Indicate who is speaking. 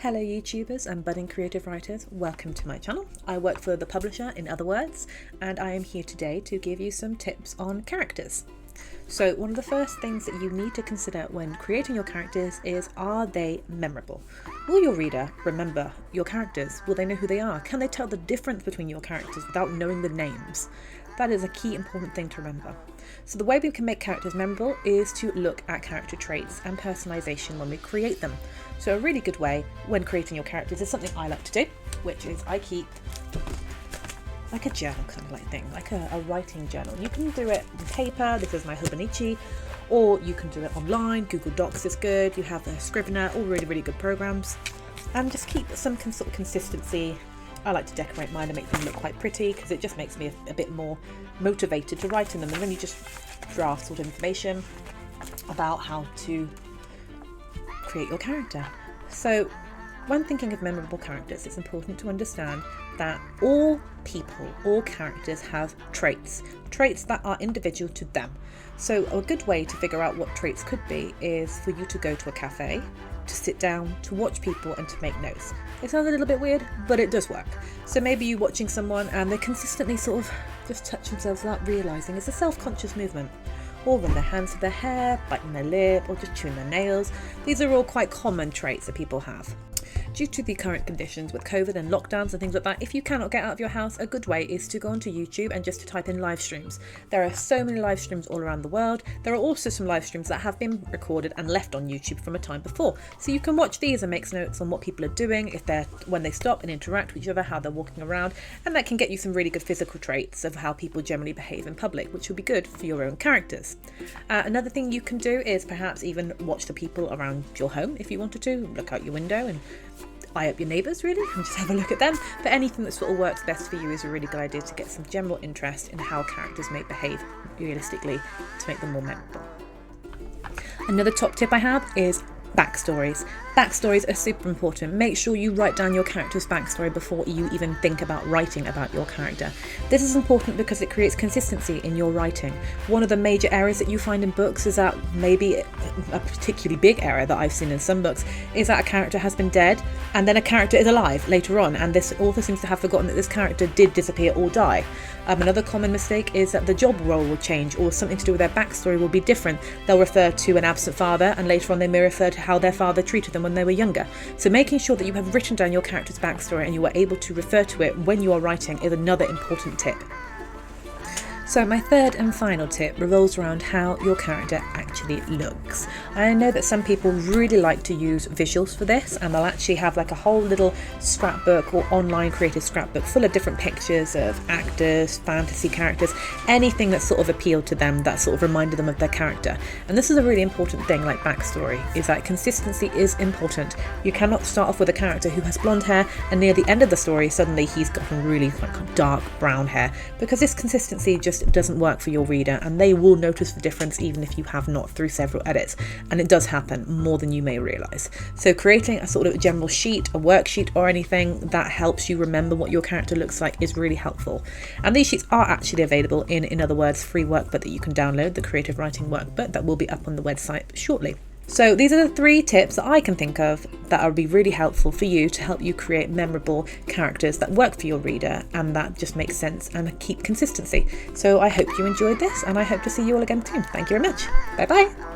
Speaker 1: Hello YouTubers and budding creative writers, welcome to my channel. I work for the publisher Inotherworlds and I am here today to give you some tips on characters. So one of the first things that you need to consider when creating your characters is, are they memorable? Will your reader remember your characters? Will they know who they are? Can they tell the difference between your characters without knowing the names? That is a key important thing to remember. So the way we can make characters memorable is to look at character traits and personalization when we create them. So a really good way when creating your characters is something I like to do, which is I keep like a journal kind of like thing, like a writing journal. You can do it on paper, this is my Hobonichi, or you can do it online. Google Docs is good, you have a Scrivener, all really good programs. And just keep some sort of consistency. I like to decorate mine and make them look quite pretty because it just makes me a bit more motivated to write in them. And then you just draft sort of information about how to create your character. So when thinking of memorable characters, it's important to understand that all people, all characters have traits that are individual to them. So a good way to figure out what traits could be is for you to go to a cafe, to sit down, to watch people and to make notes. It sounds a little bit weird, but it does work. So maybe you're watching someone and they consistently sort of just touch themselves without realising it's a self-conscious movement. Or run their hands to their hair, biting their lip, or just chewing their nails. These are all quite common traits that people have. Due to the current conditions with COVID and lockdowns and things like that, if you cannot get out of your house, a good way is to go onto YouTube and just to type in live streams. There are so many live streams all around the world. There are also some live streams that have been recorded and left on YouTube from a time before. So you can watch these and make notes on what people are doing, when they stop and interact with each other, how they're walking around, and that can get you some really good physical traits of how people generally behave in public, which will be good for your own characters. Another thing you can do is perhaps even watch the people around your home if you wanted to. Look out your window and eye up your neighbours really and just have a look at them. But anything that sort of works best for you is a really good idea to get some general interest in how characters may behave realistically to make them more memorable. Another top tip I have is backstories. Backstories are super important. Make sure you write down your character's backstory before you even think about writing about your character. This is important because it creates consistency in your writing. One of the major errors that you find in books is that maybe a particularly big error that I've seen in some books is that a character has been dead and then a character is alive later on, and this author seems to have forgotten that this character did disappear or die. Another common mistake is that the job role will change or something to do with their backstory will be different. They'll refer to an absent father and later on they may refer to how their father treated them when they were younger. So making sure that you have written down your character's backstory and you are able to refer to it when you are writing is another important tip. So my third and final tip revolves around how your character actually looks. I know that some people really like to use visuals for this, and they'll actually have like a whole little scrapbook or online creative scrapbook full of different pictures of actors, fantasy characters, anything that sort of appealed to them, that sort of reminded them of their character. And this is a really important thing like backstory, is that consistency is important. You cannot start off with a character who has blonde hair and near the end of the story suddenly he's got really like dark brown hair, because this consistency just doesn't work for your reader and they will notice the difference even if you have not through several edits, and it does happen more than you may realise. So creating a sort of general sheet, a worksheet or anything that helps you remember what your character looks like is really helpful. And these sheets are actually available in other words free workbook that you can download, the creative writing workbook that will be up on the website shortly. So these are the 3 tips that I can think of that will be really helpful for you to help you create memorable characters that work for your reader and that just make sense and keep consistency. So I hope you enjoyed this and I hope to see you all again soon. Thank you very much. Bye bye.